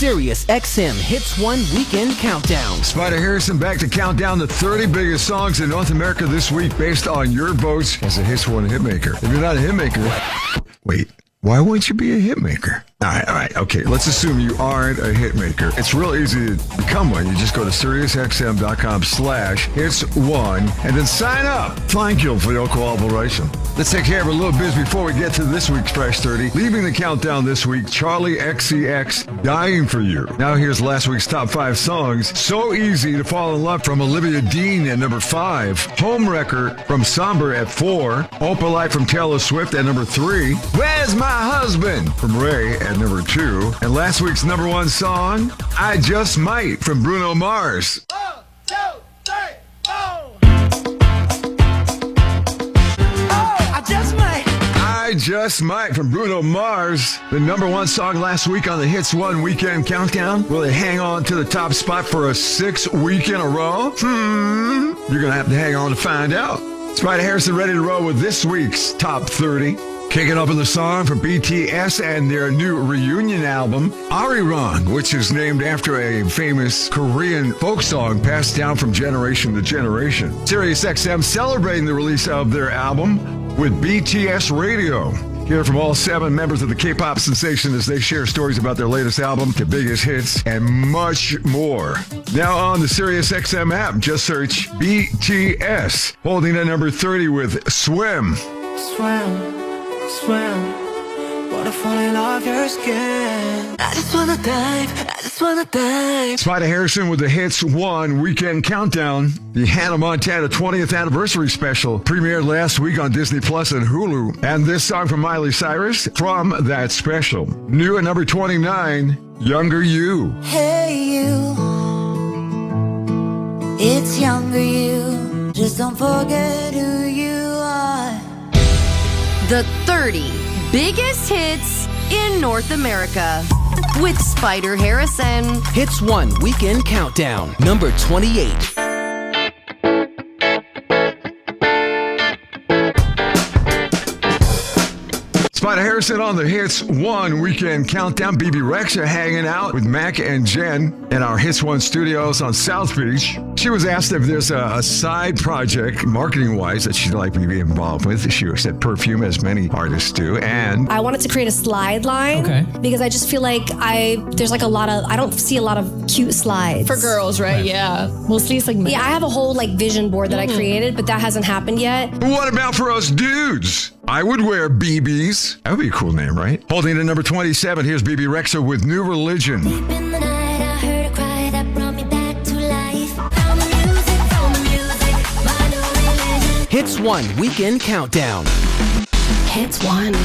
SiriusXM Hits 1 Weekend Countdown. Spyder Harrison back to count down the 30 biggest songs in North America this week based on your votes as a Hits 1 hitmaker. If you're not a hitmaker, wait, why wouldn't you be a hitmaker? All right, okay. Let's assume you aren't a hitmaker. It's real easy to become one. You just go to SiriusXM.com/hits1 and then sign up. Thank you for your cooperation. Let's take care of a little biz before we get to this week's Fresh 30. Leaving the countdown this week, Charlie XCX, Dying for You. Now here's last week's top 5 songs. So Easy to Fall in Love from Olivia Dean at number 5. Homewrecker from Somber at 4. Opalite from Taylor Swift at number 3. Where's My Husband from Ray at number 2. And last week's number 1 song, I Just Might from Bruno Mars. 1, 2, 3, 4. I Just Might from Bruno Mars. The number 1 song last week on the Hits 1 Weekend Countdown. Will it hang on to the top spot for a 6th week in a row? You're going to have to hang on to find out. Spyder Harrison ready to roll with this week's top 30. Kicking off in the song from BTS and their new reunion album, Arirang, which is named after a famous Korean folk song passed down from generation to generation. SiriusXM celebrating the release of their album with BTS Radio. Hear from all 7 members of the K-pop sensation as they share stories about their latest album, their biggest hits, and much more. Now on the SiriusXM app, just search BTS, holding at number 30 with Swim. Swim, wanna fall in love your skin. I just wanna dive. Spyder Harrison with the Hits 1 Weekend Countdown. The Hannah Montana 20th Anniversary Special premiered last week on Disney Plus and Hulu. And this song from Miley Cyrus from that special. New at number 29, Younger You. Hey you, it's younger you. Just don't forget who you are. The 30 biggest hits in North America with Spyder Harrison. Hits 1 Weekend Countdown, number 28. Spyder Harrison on the Hits 1 Weekend Countdown. BB Rexa hanging out with Mac and Jen in our Hits 1 studios on South Beach. She was asked if there's a side project, marketing-wise, that she'd like me to be involved with. She said perfume, as many artists do, and I wanted to create a slide line because I just feel like I don't see a lot of cute slides. For girls, right? Yeah. Mostly it's like men. Yeah, I have a whole vision board that I created, but that hasn't happened yet. What about for us dudes? I would wear BBs. That would be a cool name, right? Holding at number 27, here's BB Rexa with New Religion. Deep in the night, I heard a cry that brought me back to life. My new religion. Hits 1 Weekend Countdown. Hits 1.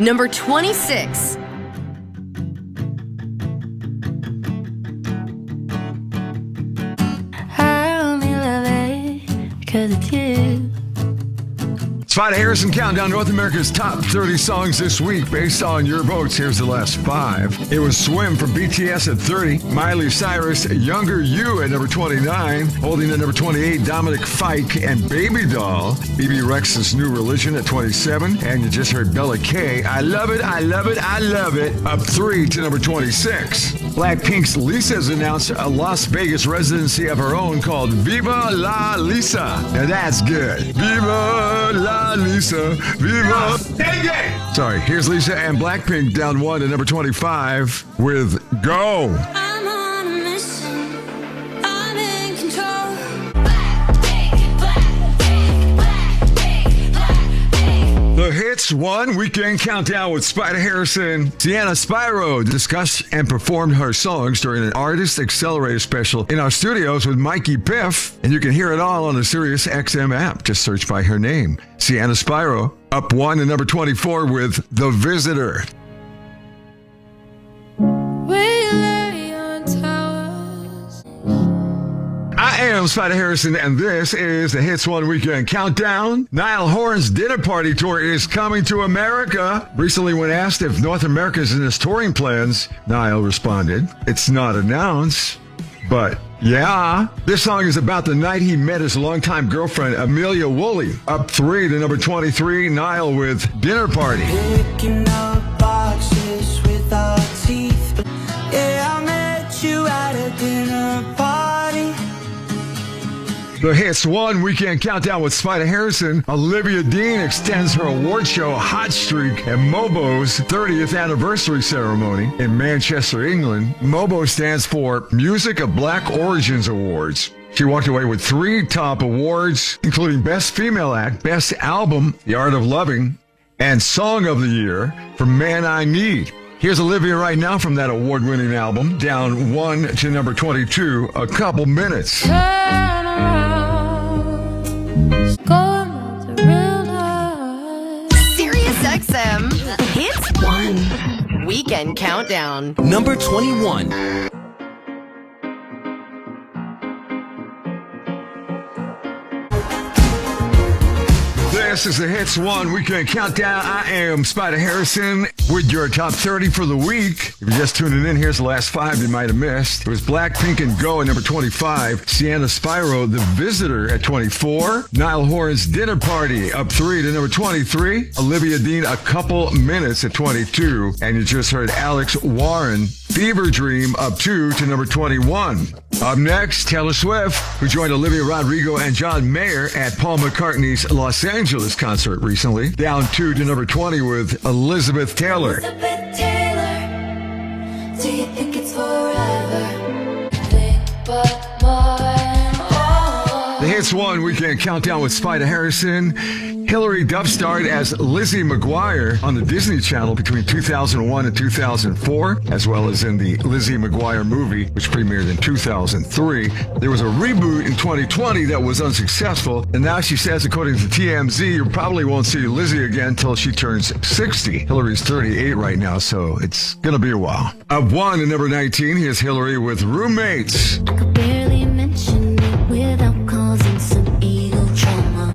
Number 26. I only love it 'cause it's you. Spyder Harrison Countdown, North America's top 30 songs this week based on your votes. Here's the last 5. It was Swim from BTS at 30. Miley Cyrus, Younger You at number 29. Holding at number 28, Dominic Fike and Baby Doll. BB Rex's New Religion at 27. And you just heard Bella K, I Love It, I Love It, I Love It, up 3 to number 26. Blackpink's Lisa has announced a Las Vegas residency of her own called Viva La Lisa. Now that's good. Viva La Lisa, Viva. Sorry, here's Lisa and Blackpink down 1 to number 25 with Go. I'm on a mission. I'm in control. The Hits 1 Weekend Countdown with Spyder Harrison. Sienna Spyro discussed and performed her songs during an Artist Accelerator special in our studios with Mikey Piff. And you can hear it all on the SiriusXM app. Just search by her name. Sienna Spyro, up 1 to number 24 with The Visitor. I am Spyder Harrison, and this is the Hits 1 Weekend Countdown. Niall Horan's dinner party tour is coming to America. Recently, when asked if North America is in his touring plans, Niall responded, "It's not announced, but yeah." This song is about the night he met his longtime girlfriend, Amelia Woolley. Up 3 to number 23, Niall with Dinner Party. Picking up boxes with our teeth. The Hits 1 Weekend Countdown with Spyder Harrison. Olivia Dean extends her award show hot streak at Mobo's 30th anniversary ceremony in Manchester, England. Mobo stands for Music of Black Origins Awards. She walked away with 3 top awards, including Best Female Act, Best Album, The Art of Loving, and Song of the Year for Man I Need. Here's Olivia right now from that award-winning album, down 1 to number 22, A Couple Minutes. Turn around, going to realize. SiriusXM Hits 1 Weekend Countdown. Number 21. This is the Hits 1 Weekend Countdown. I am Spyder Harrison with your top 30 for the week. If you're just tuning in, here's the last 5 you might have missed. It was Blackpink and Go at number 25. Sienna Spyro, The Visitor at 24. Niall Horan's Dinner Party up 3 to number 23. Olivia Dean, A Couple Minutes at 22. And you just heard Alex Warren, Fever Dream up 2 to number 21. Up next, Taylor Swift, who joined Olivia Rodrigo and John Mayer at Paul McCartney's Los Angeles concert recently, down 2 to number 20 with Elizabeth Taylor. Elizabeth Taylor, do you think it's forever? Think but mine. The Hits 1 Weekend Countdown with Spyder Harrison. Hilary Duff starred as Lizzie McGuire on the Disney Channel between 2001 and 2004, as well as in the Lizzie McGuire movie, which premiered in 2003. There was a reboot in 2020 that was unsuccessful, and now she says, according to TMZ, you probably won't see Lizzie again until she turns 60. Hilary's 38 right now, so it's gonna be a while. Up 1 to number 19, here's Hilary with Roommates. I could barely mention it without causing some ego trauma.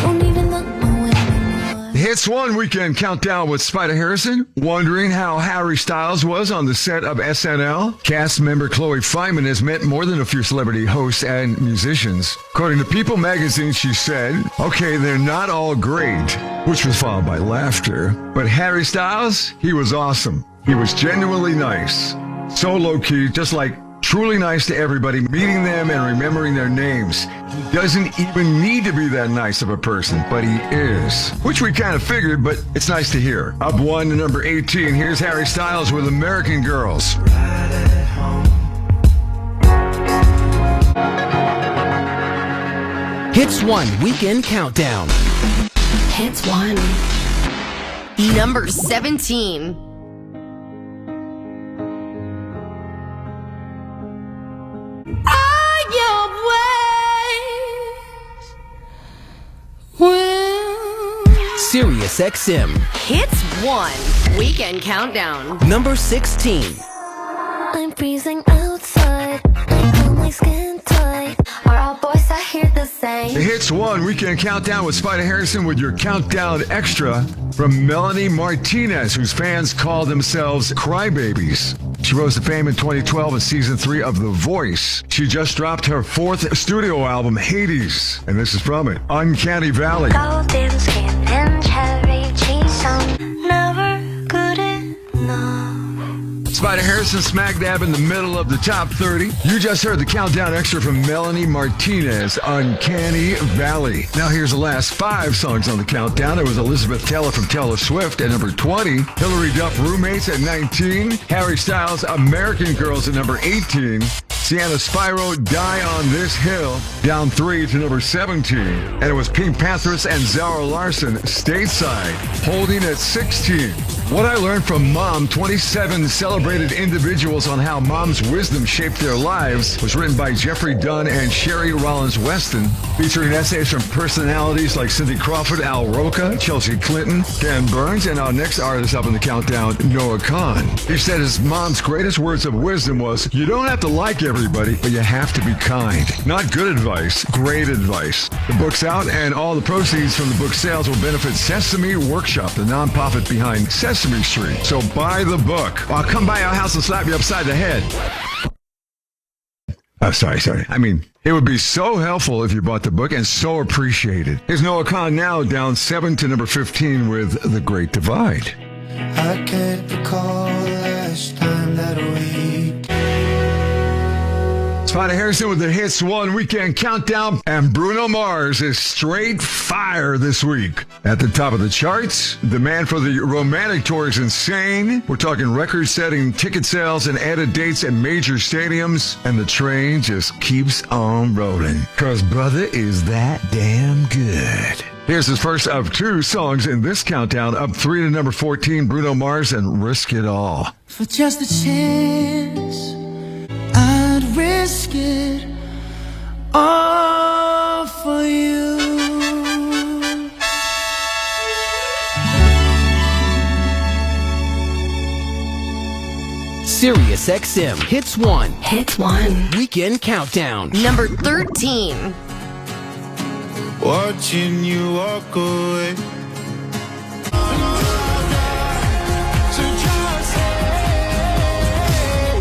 Don't even look my way anymore. Hits 1 Weekend Countdown with Spyder Harrison. Wondering how Harry Styles was on the set of SNL? Cast member Chloe Fineman has met more than a few celebrity hosts and musicians. According to People magazine, she said, okay, they're not all great, which was followed by laughter. But Harry Styles, he was awesome. He was genuinely nice. So low-key, just like truly nice to everybody, meeting them and remembering their names. He doesn't even need to be that nice of a person, but he is. Which we kind of figured, but it's nice to hear. Up 1 to number 18, here's Harry Styles with American Girls. Hits 1 Weekend Countdown. Hits 1 Number 17. SiriusXM. Hits 1 Weekend Countdown. Number 16. I'm freezing outside. I feel my skin tight. Are all boys I hear the same? The Hits 1 Weekend Countdown with Spyder Harrison with your Countdown Extra from Melanie Martinez, whose fans call themselves Crybabies. She rose to fame in 2012 in season 3 of The Voice. She just dropped her 4th studio album, Hades, and this is from it, Uncanny Valley. Golden skin and cherry cheese, I'm never good enough. Spyder Harrison smack dab in the middle of the top 30. You just heard the Countdown Extra from Melanie Martinez, Uncanny Valley. Now here's the last 5 songs on the countdown. It was Elizabeth Taylor from Taylor Swift at number 20. Hilary Duff, Roommates at 19. Harry Styles, American Girls at number 18. Sienna Spyro, Die on This Hill, down 3 to number 17. And it was Pink Panthers and Zara Larsson, Stateside, holding at 16. What I Learned from Mom, 27 celebrated individuals on how mom's wisdom shaped their lives, was written by Jeffrey Dunn and Sherry Rollins Weston, featuring essays from personalities like Cindy Crawford, Al Roca, Chelsea Clinton, Dan Burns, and our next artist up in the countdown, Noah Kahn. He said his mom's greatest words of wisdom was, you don't have to like everybody, but you have to be kind. Not good advice, great advice. The book's out, and all the proceeds from the book sales will benefit Sesame Workshop, the nonprofit behind Sesame Street. So buy the book. I'll come by our house and slap you upside the head. Oh, sorry. I mean, it would be so helpful if you bought the book and so appreciated. Here's Noah Kahn now, down 7 to number 15 with The Great Divide. I can't recall the last time that we Spyder Harrison with the Hits 1 Weekend Countdown, and Bruno Mars is straight fire this week. At the top of the charts, demand for the Romantic Tour is insane. We're talking record-setting ticket sales and added dates at major stadiums, and the train just keeps on rolling. 'Cause brother is that damn good. Here's his first of 2 songs in this countdown. Up 3 to number 14, Bruno Mars and Risk It All. For just a chance, I'd risk it all for you. SiriusXM Hits 1 Hits 1. Weekend Countdown. Number 13. Watching you walk away.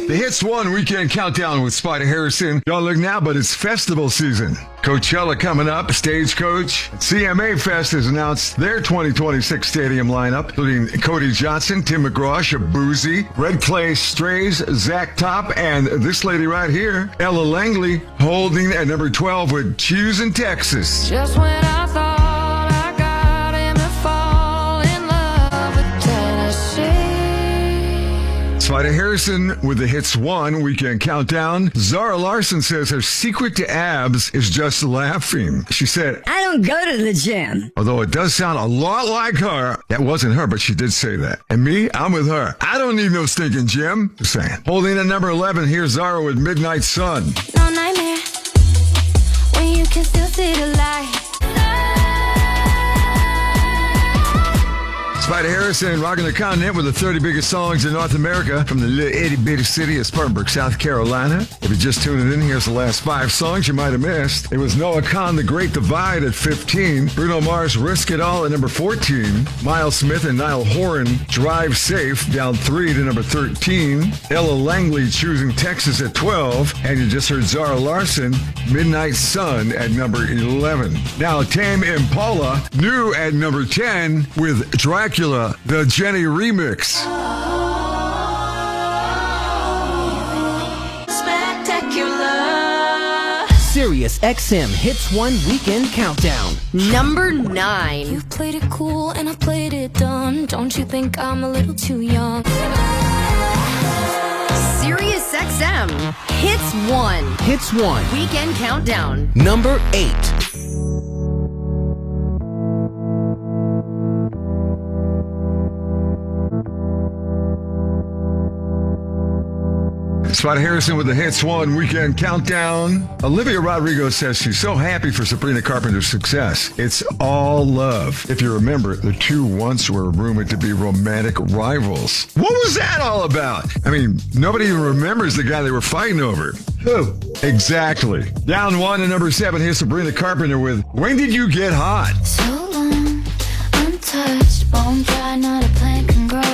The Hits 1 Weekend Countdown with Spyder Harrison. Don't look now, but it's festival season. Coachella coming up, Stagecoach. CMA Fest has announced their 2026 stadium lineup, including Cody Johnson, Tim McGraw, Shabuzi, Red Clay Strays, Zach Top, and this lady right here, Ella Langley, holding at number 12 with Choosing Texas. Just when I thought I got him to fall in love with Tennessee. Spyder Harrison with the Hits 1 Weekend Countdown. Zara Larson says her secret to abs is just laughing. She said, I don't go to the gym. although it does sound a lot like her, that wasn't her, but she did say that. And me, I'm with her. I don't need no stinking gym. Just saying. Holding at number 11, here's Zara with Midnight Sun. No nightmare when you can still see the light. Spyder Harrison rocking the continent with the 30 biggest songs in North America from the little itty bitty city of Spartanburg, South Carolina. If you're just tuning in, here's the last 5 songs you might have missed. It was Noah Kahn, The Great Divide at 15. Bruno Mars, Risk It All at number 14. Miles Smith and Niall Horan, Drive Safe, down 3 to number 13. Ella Langley, Choosing Texas at 12. And you just heard Zara Larson, Midnight Sun at number 11. Now Tame Impala, new at number 10 with Dracula, the Jenny remix. Spectacular. SiriusXM Hits 1 Weekend Countdown. Number 9. You played it cool and I played it dumb. Don't you think I'm a little too young? SiriusXM Hits 1 Hits 1 Weekend Countdown. Number 8. Spyder Harrison with the Hits 1 Weekend Countdown. Olivia Rodrigo says she's so happy for Sabrina Carpenter's success. It's all love. If you remember, the two once were rumored to be romantic rivals. What was that all about? I mean, nobody even remembers the guy they were fighting over. Who? Exactly. Down 1 to number 7, here's Sabrina Carpenter with When Did You Get Hot? So long, untouched, bone dry, not a plant can grow.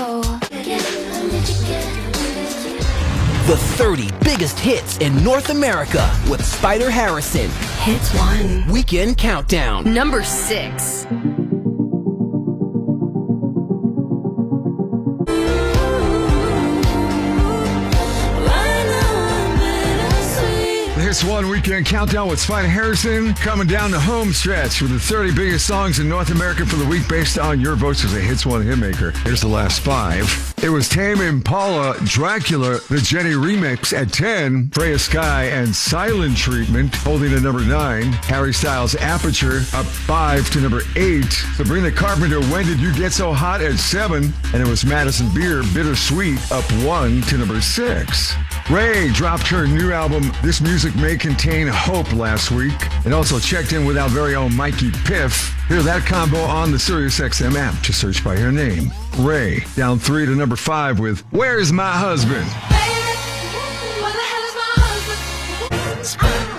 The 30 biggest hits in North America with Spyder Harrison. Hits 1. Weekend Countdown. Number 6. Hits 1 Weekend Countdown with Spyder Harrison, coming down the home stretch with the 30 biggest songs in North America for the week based on your votes as a Hits 1 hitmaker. Here's the last 5. It was Tame Impala, Dracula, the Jenny remix at 10. Freya Sky and Silent Treatment holding at number 9. Harry Styles' Aperture up 5 to number 8. Sabrina Carpenter, When Did You Get So Hot at 7. And it was Madison Beer, Bittersweet up 1 to number 6. Ray dropped her new album, This Music May Contain Hope, last week, and also checked in with our very own Mikey Piff. Hear that combo on the SiriusXM app. Just search by her name. Ray, down 3 to number 5 with Where's My Husband?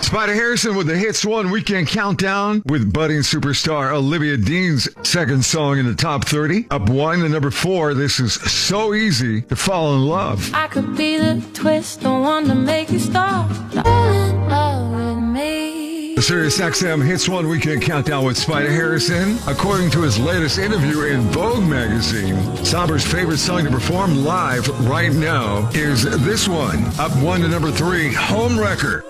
Spyder Harrison with the Hits 1 Weekend Countdown with budding superstar Olivia Dean's second song in the top 30. Up 1 to number 4, this is So Easy to Fall in Love. I could be the twist, the one to make you stop. Fall in love with me. The SiriusXM Hits 1 Weekend Countdown with Spyder Harrison. According to his latest interview in Vogue magazine, Somber's favorite song to perform live right now is this one. Up 1 to number 3, Home Wrecker.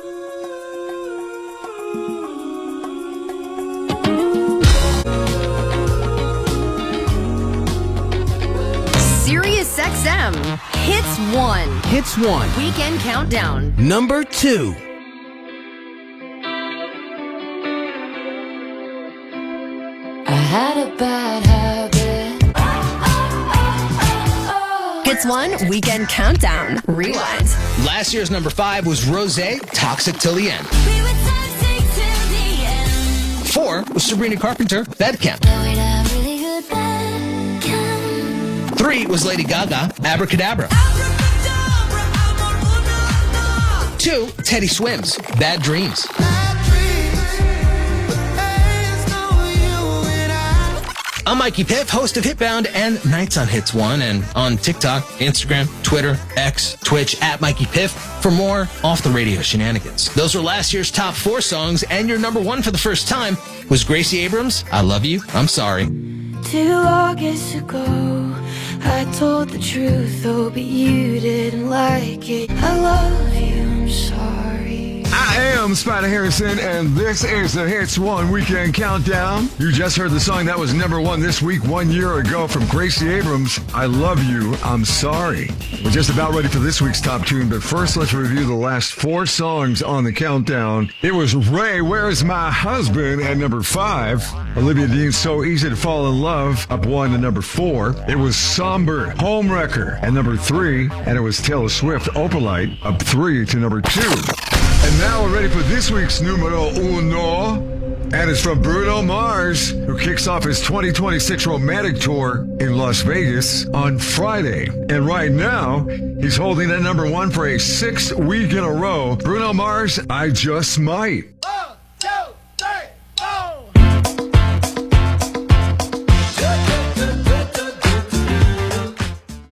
1. Hits 1. Weekend Countdown. Number 2. I had a bad habit. Hits 1. Weekend Countdown. Rewind. Last year's number 5 was Rosé, Toxic Till the End. We were toxic till the end. 4 was Sabrina Carpenter, Bedcamp. Now we'd have really good bad count. 3 was Lady Gaga, Abracadabra. 2, Teddy Swims, Bad Dreams. I'm Mikey Piff, host of Hitbound and Nights on Hits 1, and on TikTok, Instagram, Twitter, X, Twitch, at Mikey Piff for more off-the-radio shenanigans. Those were last year's top 4 songs, and your number 1 for the first time was Gracie Abrams, I Love You, I'm Sorry. 2 August ago, I told the truth, oh, but you didn't like it. I love you, I'm sorry. I am Spyder Harrison, and this is the Hits 1 Weekend Countdown. You just heard the song that was number 1 this week 1 year ago from Gracie Abrams, I Love You, I'm Sorry. We're just about ready for this week's top tune, but first let's review the last 4 songs on the countdown. It was Ray, Where's My Husband at number 5. Olivia Dean's So Easy to Fall in Love up 1 to number 4. It was Somber, Homewrecker at number 3. And it was Taylor Swift, Opalite up 3 to number 2. And now we're ready for this week's numero uno. And it's from Bruno Mars, who kicks off his 2026 romantic tour in Las Vegas on Friday. And right now, he's holding at number 1 for a 6th week in a row. Bruno Mars, I Just Might.